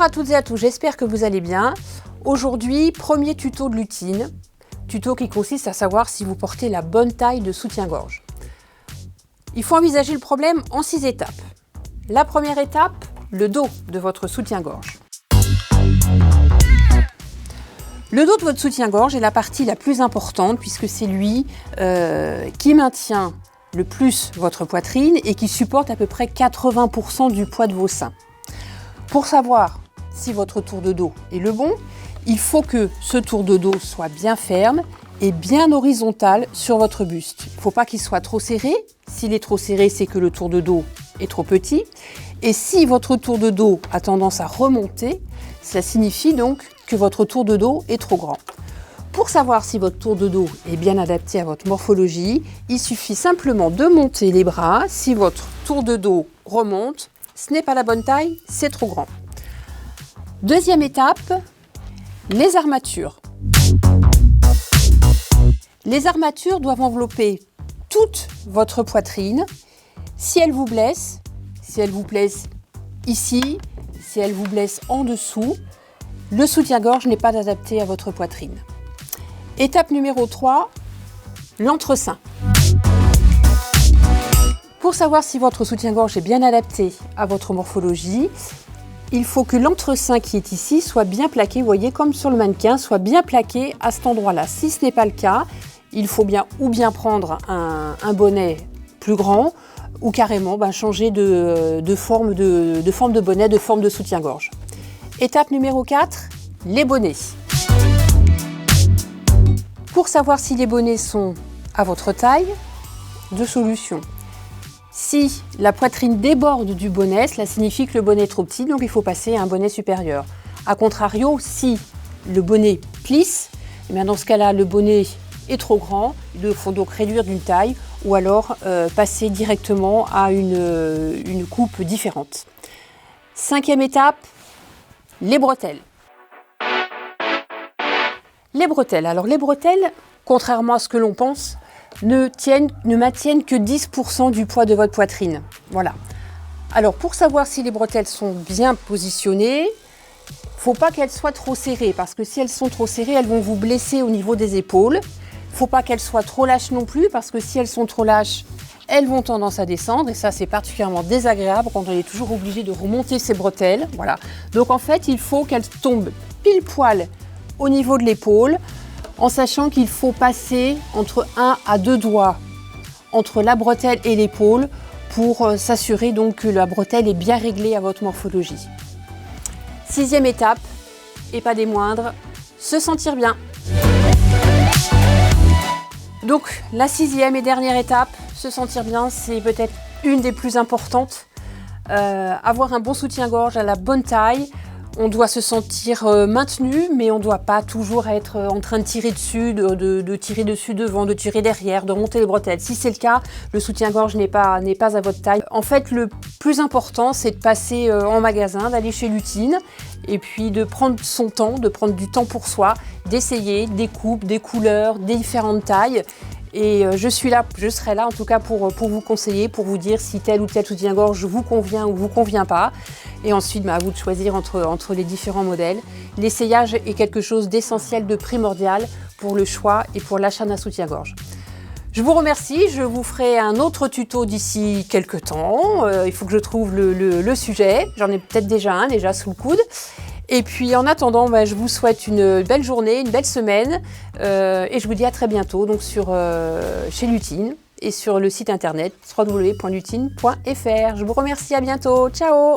à toutes et à tous, j'espère que vous allez bien. Aujourd'hui, premier tuto de Lutine, tuto qui consiste à savoir si vous portez la bonne taille de soutien-gorge. Il faut envisager le problème en 6 étapes. La première étape, le dos de votre soutien-gorge. Le dos de votre soutien-gorge est la partie la plus importante puisque c'est lui qui maintient le plus votre poitrine et qui supporte à peu près 80% du poids de vos seins. Pour savoir si votre tour de dos est le bon, il faut que ce tour de dos soit bien ferme et bien horizontal sur votre buste. Il ne faut pas qu'il soit trop serré. S'il est trop serré, c'est que le tour de dos est trop petit. Et si votre tour de dos a tendance à remonter, cela signifie donc que votre tour de dos est trop grand. Pour savoir si votre tour de dos est bien adapté à votre morphologie, il suffit simplement de monter les bras. Si votre tour de dos remonte, ce n'est pas la bonne taille, c'est trop grand. Deuxième étape, les armatures. Les armatures doivent envelopper toute votre poitrine. Si elles vous blessent ici, si elles vous blessent en dessous, le soutien-gorge n'est pas adapté à votre poitrine. Étape numéro 3, l'entresein. Pour savoir si votre soutien-gorge est bien adapté à votre morphologie, il faut que l'entresein qui est ici soit bien plaqué, vous voyez comme sur le mannequin, soit bien plaqué à cet endroit-là. Si ce n'est pas le cas, il faut bien prendre un bonnet plus grand ou carrément changer de forme de bonnet, de forme de soutien-gorge. Étape numéro 4, les bonnets. Pour savoir si les bonnets sont à votre taille, 2 solutions. Si la poitrine déborde du bonnet, cela signifie que le bonnet est trop petit, donc il faut passer à un bonnet supérieur. A contrario, si le bonnet plisse, dans ce cas-là, le bonnet est trop grand, il faut donc réduire d'une taille ou alors passer directement à une coupe différente. 5e étape, les bretelles. Les bretelles. Alors les bretelles, contrairement à ce que l'on pense, ne maintiennent que 10% du poids de votre poitrine. Voilà. Alors pour savoir si les bretelles sont bien positionnées, il ne faut pas qu'elles soient trop serrées parce que si elles sont trop serrées, elles vont vous blesser au niveau des épaules. Il ne faut pas qu'elles soient trop lâches non plus parce que si elles sont trop lâches, elles vont tendance à descendre et ça c'est particulièrement désagréable quand on est toujours obligé de remonter ses bretelles. Voilà. Donc en fait, il faut qu'elles tombent pile poil au niveau de l'épaule, en sachant qu'il faut passer entre 1 à 2 doigts entre la bretelle et l'épaule pour s'assurer donc que la bretelle est bien réglée à votre morphologie. 6e étape, et pas des moindres, se sentir bien. Donc la 6e et dernière étape, se sentir bien, c'est peut-être une des plus importantes. Avoir un bon soutien-gorge à la bonne taille. On doit se sentir maintenu, mais on ne doit pas toujours être en train de tirer dessus, de tirer dessus devant, de tirer derrière, de remonter les bretelles. Si c'est le cas, le soutien-gorge n'est pas à votre taille. En fait, le plus important, c'est de passer en magasin, d'aller chez Lutine, et puis de prendre son temps, de prendre du temps pour soi, d'essayer des coupes, des couleurs, des différentes tailles. Et je serai là en tout cas pour vous conseiller, pour vous dire si tel ou tel soutien-gorge vous convient ou vous convient pas. Et ensuite, à vous de choisir entre les différents modèles. L'essayage est quelque chose d'essentiel, de primordial pour le choix et pour l'achat d'un soutien-gorge. Je vous remercie, je vous ferai un autre tuto d'ici quelques temps. Il faut que je trouve le sujet, j'en ai peut-être déjà un sous le coude. Et puis en attendant, je vous souhaite une belle journée, une belle semaine et je vous dis à très bientôt donc chez Lutine et sur le site internet www.lutine.fr. Je vous remercie, à bientôt, ciao!